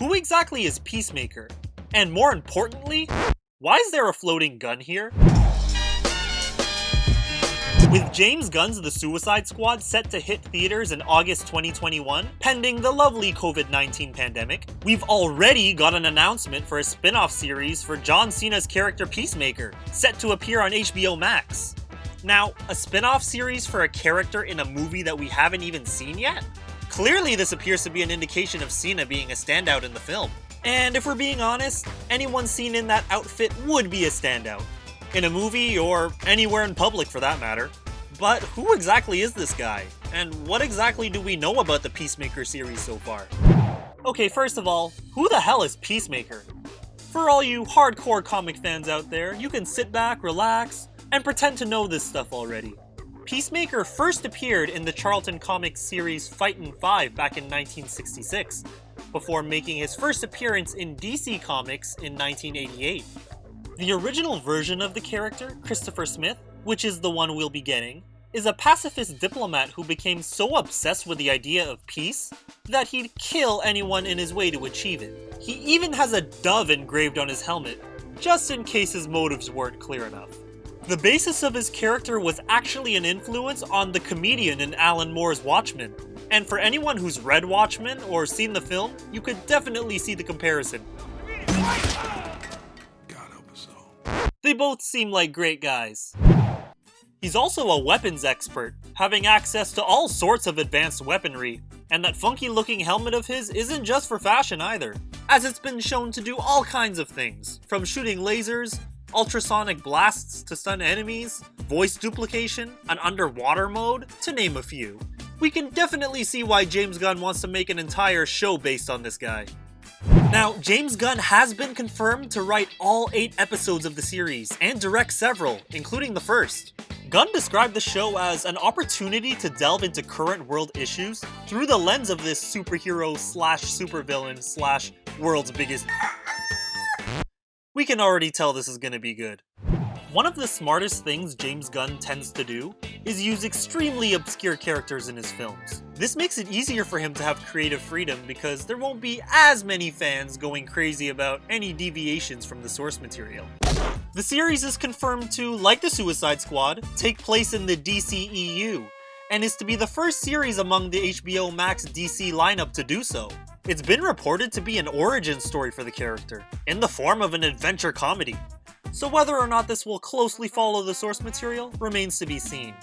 who exactly is Peacemaker? And more importantly, why is there a floating gun here? With James Gunn's The Suicide Squad set to hit theaters in August 2021, pending the lovely COVID-19 pandemic, we've already got an announcement for a spin-off series for John Cena's character Peacemaker, set to appear on HBO Max. Now, a spin-off series for a character in a movie that we haven't even seen yet? Clearly this appears to be an indication of Cena being a standout in the film. And if we're being honest, anyone seen in that outfit would be a standout. In a movie, or anywhere in public for that matter. But who exactly is this guy? And what exactly do we know about the Peacemaker series so far? Okay, first of all, who the hell is Peacemaker? For all you hardcore comic fans out there, you can sit back, relax, and pretend to know this stuff already. Peacemaker first appeared in the Charlton Comics series Fightin' 5 back in 1966, before making his first appearance in DC Comics in 1988. The original version of the character, Christopher Smith, which is the one we'll be getting, is a pacifist diplomat who became so obsessed with the idea of peace that he'd kill anyone in his way to achieve it. He even has a dove engraved on his helmet, just in case his motives weren't clear enough. The basis of his character was actually an influence on the comedian in Alan Moore's Watchmen, and for anyone who's read Watchmen or seen the film, you could definitely see the comparison. They both seem like great guys. He's also a weapons expert, having access to all sorts of advanced weaponry, and that funky looking helmet of his isn't just for fashion either, as it's been shown to do all kinds of things, from shooting lasers, ultrasonic blasts to stun enemies, voice duplication, an underwater mode, to name a few. We can definitely see why James Gunn wants to make an entire show based on this guy. Now, James Gunn has been confirmed to write all 8 episodes of the series, and direct several, including the first. Gunn described the show as an opportunity to delve into current world issues through the lens of this superhero slash supervillain slash world's biggest. We can already tell this is gonna be good. One of the smartest things James Gunn tends to do is use extremely obscure characters in his films. This makes it easier for him to have creative freedom because there won't be as many fans going crazy about any deviations from the source material. The series is confirmed to, like the Suicide Squad, take place in the DCEU, and is to be the first series among the HBO Max DC lineup to do so. It's been reported to be an origin story for the character, in the form of an adventure comedy. So whether or not this will closely follow the source material remains to be seen.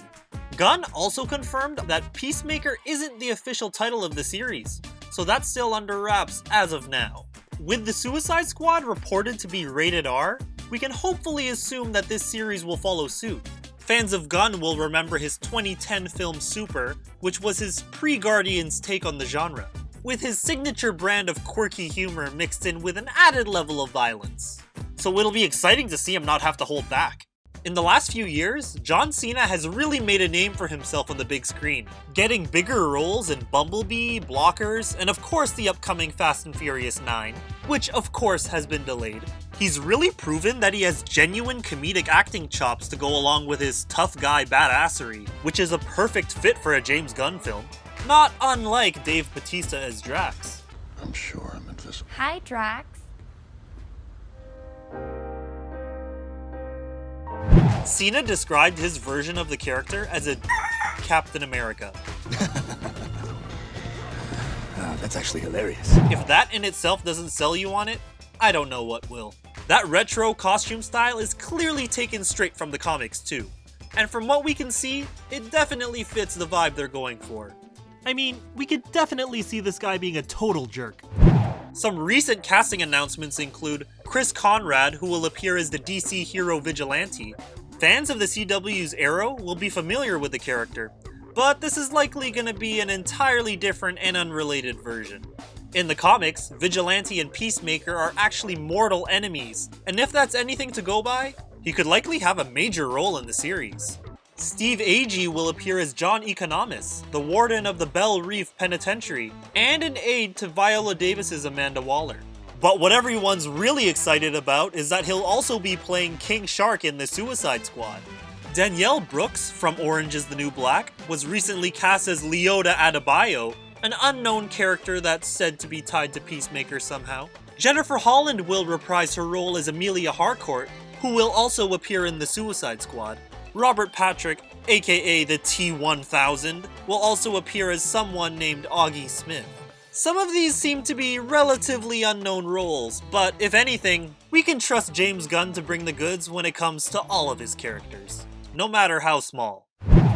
Gunn also confirmed that Peacemaker isn't the official title of the series, so that's still under wraps as of now. With the Suicide Squad reported to be rated R, we can hopefully assume that this series will follow suit. Fans of Gunn will remember his 2010 film Super, which was his pre-Guardians take on the genre, with his signature brand of quirky humor mixed in with an added level of violence. So it'll be exciting to see him not have to hold back. In the last few years, John Cena has really made a name for himself on the big screen, getting bigger roles in Bumblebee, Blockers, and of course the upcoming Fast and Furious 9, which of course has been delayed. He's really proven that he has genuine comedic acting chops to go along with his tough guy badassery, which is a perfect fit for a James Gunn film. Not unlike Dave Bautista as Drax. I'm sure I'm invisible. Hi, Drax. Cena described his version of the character as a Captain America. That's actually hilarious. If that in itself doesn't sell you on it, I don't know what will. That retro costume style is clearly taken straight from the comics too. And from what we can see, it definitely fits the vibe they're going for. I mean, we could definitely see this guy being a total jerk. Some recent casting announcements include Chris Conrad, who will appear as the DC hero Vigilante. Fans of the CW's Arrow will be familiar with the character, but this is likely going to be an entirely different and unrelated version. In the comics, Vigilante and Peacemaker are actually mortal enemies, and if that's anything to go by, he could likely have a major role in the series. Steve Agee will appear as John Economus, the warden of the Belle Reef Penitentiary, and an aide to Viola Davis's Amanda Waller. But what everyone's really excited about is that he'll also be playing King Shark in the Suicide Squad. Danielle Brooks from Orange is the New Black was recently cast as Leota Adebayo, an unknown character that's said to be tied to Peacemaker somehow. Jennifer Holland will reprise her role as Amelia Harcourt, who will also appear in the Suicide Squad. Robert Patrick, aka the T-1000, will also appear as someone named Augie Smith. Some of these seem to be relatively unknown roles, but if anything, we can trust James Gunn to bring the goods when it comes to all of his characters, no matter how small.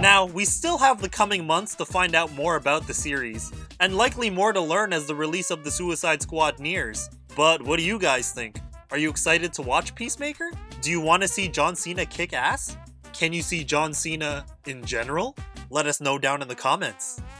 Now, we still have the coming months to find out more about the series, and likely more to learn as the release of the Suicide Squad nears. But what do you guys think? Are you excited to watch Peacemaker? Do you want to see John Cena kick ass? Can you see John Cena in general? Let us know down in the comments.